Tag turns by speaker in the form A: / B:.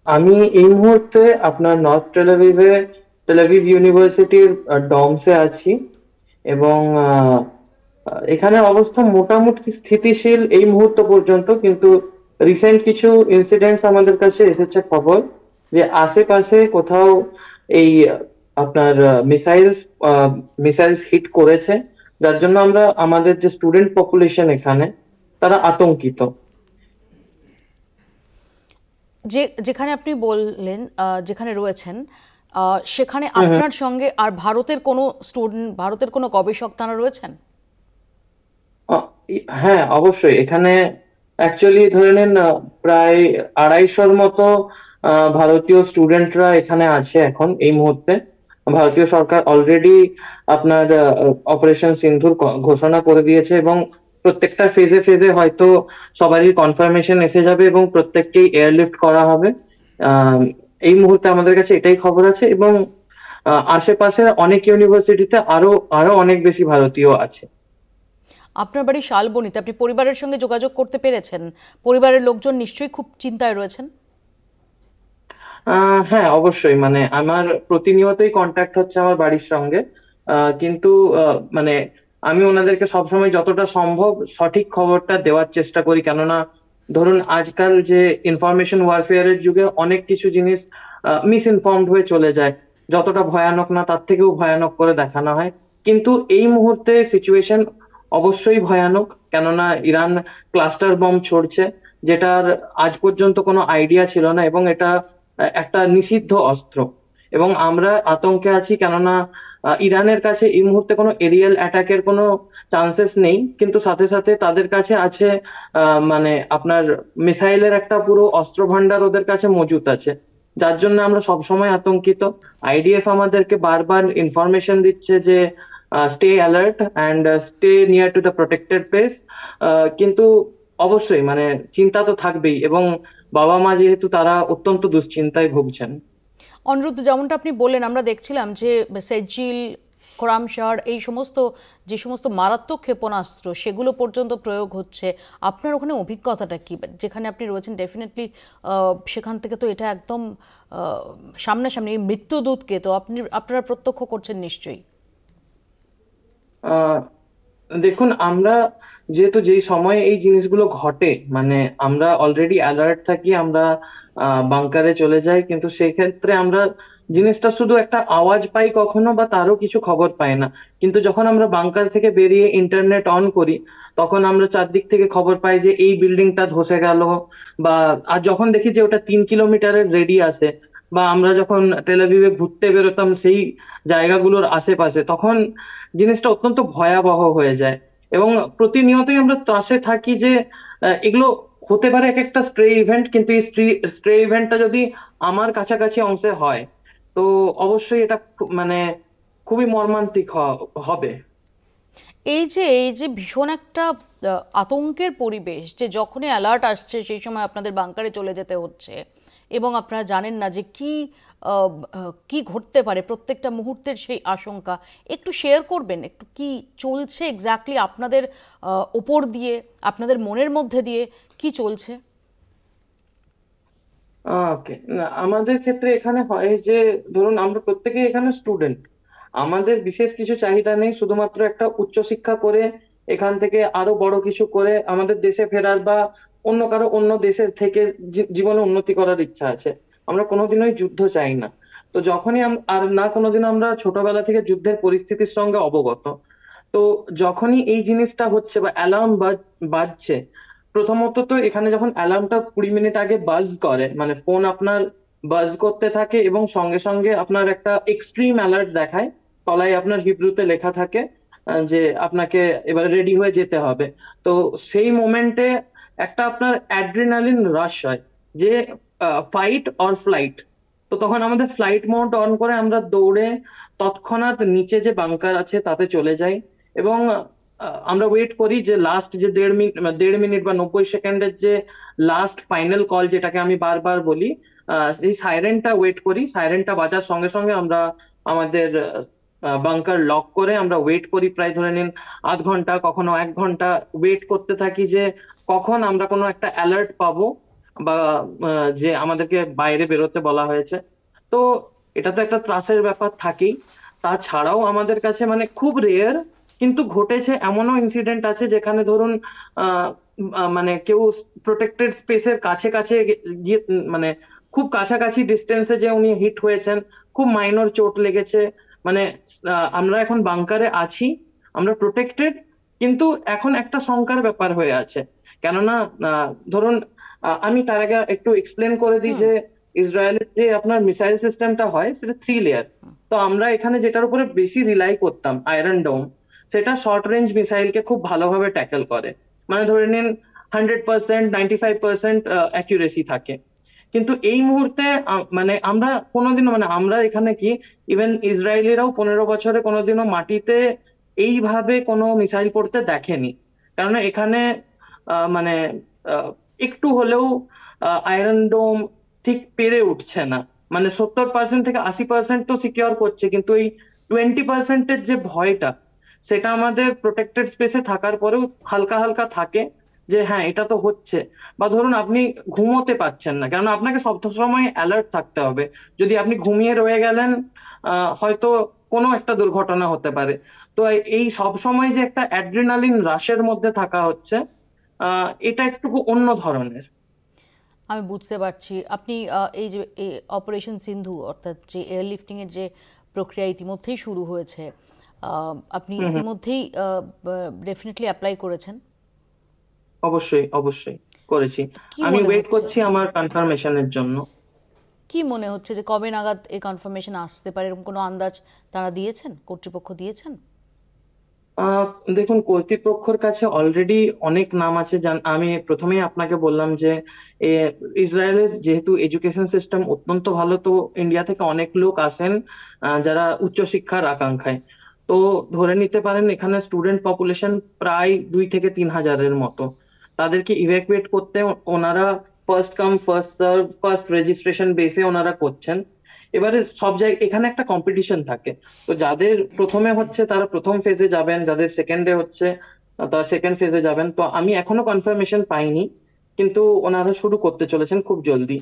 A: আমি এই মুহূর্তে আপনার নর্থ টেল আভিভ ইউনিভার্সিটির ডমসে আছি। এবং এখানে অবস্থা মোটামুটি স্থিতিশীল এই মুহূর্ত পর্যন্ত, কিন্তু রিসেন্ট কিছু ইনসিডেন্টস আমাদের কাছে এসেছে খবর যে আশেপাশে কোথাও এই আপনার মিসাইলস মিসাইলস হিট করেছে, যার জন্য আমরা আমাদের যে স্টুডেন্ট পপুলেশন এখানে তারা আতঙ্কিত।
B: যেখানে আপনি বললেন যেখানে রয়েছেন, সেখানে
A: হুম হুম।
B: আপনার সঙ্গে আর ভারতের কোনো স্টুডেন্ট, ভারতের কোনো গবেষক তারা রয়েছেন?
A: হ্যাঁ, অবশ্যই এখানে অ্যাকচুয়ালি ধরে নিন প্রায় 250-র মতো ভারতীয় স্টুডেন্টরা এখানে আছে এখন এই মুহূর্তে। ভারতীয় সরকার অলরেডি আপনার অপারেশন সিন্ধুর ঘোষণা করে দিয়েছে, এবং প্রত্যেকটা ফেজে ফেজে হয়তো সবারই কনফার্মেশন এসে যাবে এবং প্রত্যেককেই এয়ারলিফট করা হবে। আহ, এই মুহূর্তে আমাদের কাছে এটাই খবর আছে, এবং আশেপাশে অনেক ইউনিভার্সিটিতে আরো আরো অনেক বেশি ভারতীয় আছে।
B: আপনার বাড়ি শালবনীতে, আপনি পরিবারের সঙ্গে যোগাযোগ করতে পেরেছেন? পরিবারের লোকজন নিশ্চয়ই খুব চিন্তায় রয়েছেন।
A: হ্যাঁ, অবশ্যই, মানে আমার প্রতিনিয়তই কন্ট্যাক্ট হচ্ছে আমার বাড়ির সঙ্গে। কিন্তু মানে আমি ওনাদেরকে সবসময় যতটা সম্ভব সঠিক খবরটা দেওয়ার চেষ্টা করি, কেননা ধরুন আজকাল যে ইনফরমেশন ওয়ারফেয়ারের যুগে অনেক কিছু জিনিস মিস ইনফর্মড হয়ে চলে যায়। যতটা ভয়ানক না তার থেকেও ভয়ানক করে দেখানো হয়। কিন্তু এই মুহূর্তে সিচুয়েশন অবশ্যই ভয়ানক, কেননা ইরান ক্লাস্টার বম ছড়ছে, যেটার আজ পর্যন্ত কোনো আইডিয়া ছিল না, এবং এটা একটা নিষিদ্ধ অস্ত্র। এবং আমরা আতঙ্কে আছি, কেননা ইরানের কাছে এই মুহূর্তে কোনো এরিয়াল অ্যাটাকের কোনো চান্সেস নেই, কিন্তু সাথে সাথে তাদের কাছে আছে মানে আপনার মিসাইলের একটা পুরো অস্ত্র ভান্ডার ওদের কাছে মজুত আছে, যার জন্য আমরা সবসময় আতঙ্কিত। আইডিএফ আমাদেরকে বারবার ইনফরমেশন দিচ্ছে যে stay alert and stay near to the protected place. কিন্তু অবশ্যই মানে চিন্তা তো থাকবেই, এবং বাবা মা যেহেতু তারা অত্যন্ত দুশ্চিন্তায় ভুগছেন।
B: অনিরুদ্ধ, যেমনটা আপনি বললেন, আমরা দেখছিলাম যে সেজিল, খোরামশার, এই সমস্ত যে সমস্ত মারাত্মক ক্ষেপণাস্ত্র সেগুলো পর্যন্ত প্রয়োগ হচ্ছে। আপনার ওখানে অভিজ্ঞতাটা কি? যেখানে আপনি রয়েছেন ডেফিনেটলি সেখান থেকে তো এটা একদম সামনাসামনি, এই মৃত্যুদূতকে তো আপনারা প্রত্যক্ষ করছেন নিশ্চয়ই।
A: আহ দেখুন, আমরা যেহেতু যেই সময়ে এই জিনিসগুলো ঘটে, মানে আমরা অলরেডি অ্যালার্ট থাকি, আমরা বাংকারে চলে যাই, কিন্তু সেই ক্ষেত্রে আমরা জিনিসটা শুধু একটা আওয়াজ পাই কখনো, বা তারও কিছু খবর পাই না। কিন্তু যখন আমরা বাংকার থেকে বেরিয়ে ইন্টারনেট অন করি, তখন আমরা চারদিক থেকে খবর পাই যে এই বিল্ডিংটা ধসে গেল, বা আর যখন দেখি যে ওটা 3 কিলোমিটারের রেডিয়াসে, বা আমরা যখন টেল আভিভে ঘুরতে বেরোতাম সেই জায়গাগুলোর আশেপাশে, তখন জিনিসটা অত্যন্ত ভয়াবহ হয়ে যায়। এবং প্রতিনিয়তই আমরা ত্রাসে থাকি যে এগুলো হতে পারে এক একটা স্ট্রে ইভেন্ট, কিন্তু এই স্ট্রে ইভেন্টটা যদি আমার কাছাকাছি অংশে হয়, তো অবশ্যই এটা মানে খুবই মর্মান্তিক হবে।
B: এই যে ভীষণ একটা আতঙ্কের পরিবেশ, যে যখনই অ্যালার্ট আসছে সেই সময় আপনাদের বাংকারে চলে যেতে হচ্ছে, এবং আপনারা জানেন না যে কি ঘটতে পারে, প্রত্যেকটা মুহূর্তের সেই আশঙ্কা। একটু শেয়ার করবেন একটু কি চলছে এক্স্যাক্টলি আপনাদের ওপর দিয়ে, আপনাদের মনের মধ্যে দিয়ে কি চলছে?
A: ওকে, না আমাদের ক্ষেত্রে এখানে হয় যে ধরুন আমরা প্রত্যেকে এখানে স্টুডেন্ট, আমাদের বিশেষ কিছু চাহিদা নেই, শুধুমাত্র একটা উচ্চশিক্ষা করে এখান থেকে আরো বড় কিছু করে আমাদের দেশে ফেরার, বা অন্য কারো অন্য দেশের থেকে জীবনে উন্নতি করার ইচ্ছা আছে। আমরা কোনোদিনই যুদ্ধ চাই না। তো যখনই আর না কোনোদিন আমরা ছোটবেলা থেকে যুদ্ধের পরিস্থিতির সঙ্গে অবগত। তো যখনই এই জিনিসটা হচ্ছে বা অ্যালার্ম বাজছে, প্রথমত তো এখানে যখন অ্যালার্মটা 20 মিনিট আগে বাজ করে, মানে ফোন আপনার বাজ করতে থাকে, এবং সঙ্গে সঙ্গে আপনার একটা এক্সট্রিম অ্যালার্ট দেখায়, তলায় আপনার হিব্রুতে লেখা থাকে যে আপনাকে এবার রেডি হয়ে যেতে হবে। তো সেই মোমেন্টে একটা আপনার অ্যাড্রিনালিন রাশ হয়, যে ফাইট অর ফ্লাইট। তো তখন আমাদের ফ্লাইট মোড অন করে আমরা দৌড়ে তৎক্ষণাৎ নিচে যে বাংকার আছে তাতে চলে যাই। এবং আমরা ওয়েট করি যে লাস্ট যে 1.5 মিনিট বা 90 সেকেন্ডের যে লাস্ট ফাইনাল কল, যেটাকে আমি বারবার বলি, সেই সাইরেনটা ওয়েট করি। সাইরেনটা বাজার সঙ্গে সঙ্গে আমরা আমাদের বাংকার লক করে আমরা ওয়েট করি, প্রায় ধরে নিন আধ ঘন্টা, কখনো 1 ঘন্টা ওয়েট করতে থাকি যে কখন আমরা কোনো একটা অ্যালার্ট পাবো। বা যে আমাদেরকে বাইরে বেরোতে বলা হয়েছে। তো এটা তো একটা ত্রাসের ব্যাপার থাকেই। তাছাড়াও আমাদের কাছে মানে খুব রেয়ার কিন্তু ঘটেছে, এমনও ইনসিডেন্ট আছে যেখানে ধরুন আহ মানে কেউ প্রোটেক্টেড স্পেসের কাছে কাছে গিয়ে মানে খুব কাছাকাছি ডিস্টেন্সে যে উনি হিট হয়েছেন, খুব মাইনর চোট লেগেছে। মানে আমরা এখন বাংকারে আছি, আমরা প্রোটেক্টেড, কিন্তু এখন একটা শঙ্কার ব্যাপার হয়ে আছে। কেননা ধরুন আমি তার আগে একটু এক্সপ্লেন করে দিই
B: হুম।
A: যে ইসরায়েলের যে আপনার মিসাইল সিস্টেমটা হয় সেটা 3 লেয়ার। তো আমরা এখানে যেটার উপরে বেশি রিলাই করতাম, আয়রন ডোম, সেটা শর্ট রেঞ্জ মিসাইলকে খুব ভালোভাবে ট্যাকেল করে। মানে ধরে নিন 100%, 95% অ্যাকিউরেসি থাকে। কিন্তু এই মুহূর্তে মানে আমরা কোনোদিনও মানে আমরা এখানে কি, ইভেন ইসরায়েলিরাও 15 বছরে কোনোদিনও মাটিতে এইভাবে কোনো মিসাইল পড়তে দেখেনি। কারণ এখানে মানে আহ, একটু হলেও আয়রন ডোম ঠিক পেরে উঠছে না। মানে 70% থেকে 80% তো সিকিউর করছে, কিন্তু এই 20%-এর যে ভয়টা, সেটা আমাদের প্রোটেক্টেড স্পেসে থাকার পরেও হালকা হালকা থাকে, যে হ্যাঁ এটা তো হচ্ছে। বা ধরুন আপনি ঘুমোতে পারছেন না, কেননা আপনাকে সব সময় অ্যালার্ট থাকতে হবে। যদি আপনি ঘুমিয়ে রয়ে গেলেন, হয়তো কোনো একটা দুর্ঘটনা হতে পারে। তো এই সব সময় যে একটা অ্যাড্রিনালিন রাশের মধ্যে থাকা হচ্ছে, এটা একটু অন্য ধরনের।
B: আমি বুঝতে পারছি আপনি এই যে অপারেশন সিন্ধু অর্থাৎ যে এয়ারলিফটিং এর যে প্রক্রিয়া ইতিমধ্যেই শুরু হয়েছে, আপনি
A: হুম, হুম।
B: ইতিমধ্যেই ডেফিনেটলি অ্যাপ্লাই করেছেন।
A: অবশ্যই, অবশ্যই করেছি।
B: তো কি
A: আমি
B: মনে
A: ওয়েট
B: হচ্ছে,
A: করছি আমার কনফার্মেশনের জন্য।
B: কি মনে হচ্ছে যে কবে নাগাদ এই কনফার্মেশন আসতে পারে, এরকম কোনো আন্দাজ তারা দিয়েছেন, কর্তৃপক্ষ দিয়েছেন?
A: আহ দেখুন, কর্তৃপক্ষের কাছে অলরেডি অনেক নাম আছে। আমি প্রথমেই আপনাকে বললাম যে এ, ইসরায়েলের যেহেতু এডুকেশন সিস্টেম অত্যন্ত ভালো, তো ইন্ডিয়া থেকে অনেক লোক আসেন যারা উচ্চশিক্ষার আকাঙ্ক্ষায়। তো ধরে নিতে পারেন এখানে স্টুডেন্ট পপুলেশন প্রায় 2 থেকে 3 হাজারের মতো। তাদেরকে ইভ্যাকুয়েট করতে ওনারা first come first serve, first registration বেসে ওনারা করছেন। এবারে সব জায়গায় এখানে একটা কম্পিটিশন থাকে। তো যাদের প্রথমে হচ্ছে তারা প্রথম ফেজে যাবেন, যাদের সেকেন্ডে হচ্ছে তারা সেকেন্ড ফেজে যাবেন। তো আমি এখনো কনফার্মেশন পাইনি, কিন্তু ওনারা শুরু করতে চলেছেন খুব জলদি।